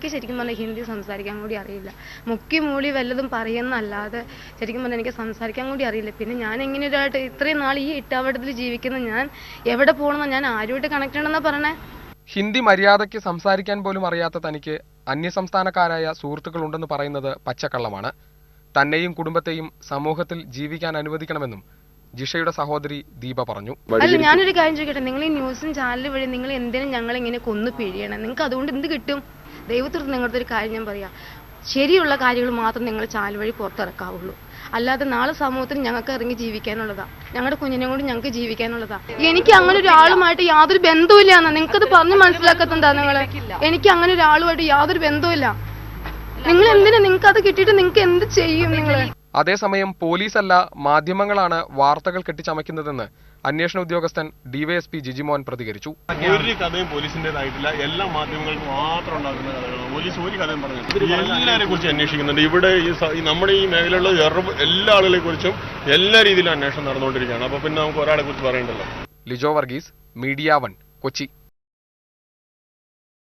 എനിക്ക് ശരിക്കും പറഞ്ഞാൽ ഹിന്ദി സംസാരിക്കാൻ കൂടി അറിയില്ല. മുക്കി മൂളി വല്ലതും പറയുന്നല്ലാതെ ശരിക്കും പറഞ്ഞാൽ എനിക്ക് സംസാരിക്കാൻ കൂടി അറിയില്ല. പിന്നെ ഞാൻ എങ്ങനെ ഒരായിട്ട് ഇത്രയും നാൾ ഈ ഇട്ടാവട്ടത്തിൽ ജീവിക്കുന്ന ഞാൻ എവിടെ പോകണമെന്ന് ഞാൻ ആരുമായിട്ട് കണക്ട് ഉണ്ടെന്നാ പറഞ്ഞേ. ഹിന്ദി മര്യാദയ്ക്ക് സംസാരിക്കാൻ പോലും അറിയാത്ത തനിക്ക് അന്യസംസ്ഥാനക്കാരായ സുഹൃത്തുക്കളുണ്ടെന്ന് പറയുന്നത് പച്ചക്കള്ളമാണ്. തന്നെയും കുടുംബത്തെയും സമൂഹത്തിൽ ജീവിക്കാൻ അനുവദിക്കണമെന്നും ജിഷയുടെ സഹോദരി ദീപ പറഞ്ഞു. അല്ല, ഞാനൊരു കാര്യം ചോദിക്കട്ടെ, നിങ്ങൾ ഈ ന്യൂസും ചാനൽ വഴി നിങ്ങൾ എന്തിനും ഞങ്ങൾ ഇങ്ങനെ കൊന്നു പിഴിയണം? നിങ്ങൾക്ക് അതുകൊണ്ട് എന്ത് കിട്ടും? ദൈവത്തോട് നിങ്ങളുടെ ഒരു കാര്യം ഞാൻ പറയാം, ശരിയുള്ള കാര്യങ്ങൾ മാത്രം നിങ്ങൾ ചാനൽ വഴി പുറത്തിറക്കാവുള്ളൂ. അല്ലാതെ നാളെ സമൂഹത്തിൽ ഞങ്ങൾക്ക് ഇറങ്ങി ജീവിക്കാനുള്ളതാ, ഞങ്ങളുടെ കുഞ്ഞിനെ കൊണ്ട് ഞങ്ങൾക്ക് ജീവിക്കാനുള്ളതാ. എനിക്ക് അങ്ങനെ ഒരാളുമായിട്ട് യാതൊരു ബന്ധവുമില്ല. നിങ്ങൾക്കത് പറഞ്ഞ് മനസ്സിലാക്കത്തുണ്ടാ? എനിക്ക് അങ്ങനെ ഒരാളുമായിട്ട് യാതൊരു ബന്ധവുമില്ല. നിങ്ങൾ എന്തിനാ, നിങ്ങൾക്ക് അത് കിട്ടിയിട്ട് നിങ്ങൾക്ക് എന്ത് ചെയ്യും നിങ്ങൾ? അതേസമയം പോലീസല്ല മാധ്യമങ്ങളാണ് വാർത്തകൾ കെട്ടിച്ചമയ്ക്കുന്നതെന്ന് അന്വേഷണ ഉദ്യോഗസ്ഥൻ ഡിവൈഎസ്പി ജിജിമോൻ പ്രതികരിച്ചു. ഒരു കഥയും പോലീസിന്റേതായിട്ടില്ല, എല്ലാ മാധ്യമങ്ങൾക്കും മാത്രം ഉണ്ടാക്കുന്ന കഥകളാണ്. പോലീസ് ഒരു കഥയും പറഞ്ഞു എല്ലാവരെ കുറിച്ച് അന്വേഷിക്കുന്നുണ്ട്. ഇവിടെ നമ്മുടെ ഈ മേഖലയിലുള്ള എല്ലാ ആളുകളെ കുറിച്ചും എല്ലാ രീതിയിലും അന്വേഷണം നടന്നുകൊണ്ടിരിക്കുകയാണ്. അപ്പൊ പിന്നെ നമുക്ക് ഒരാളെ കുറിച്ച് പറയണ്ടല്ലോ. ലിജോ വർഗീസ്, മീഡിയ 1, കൊച്ചി.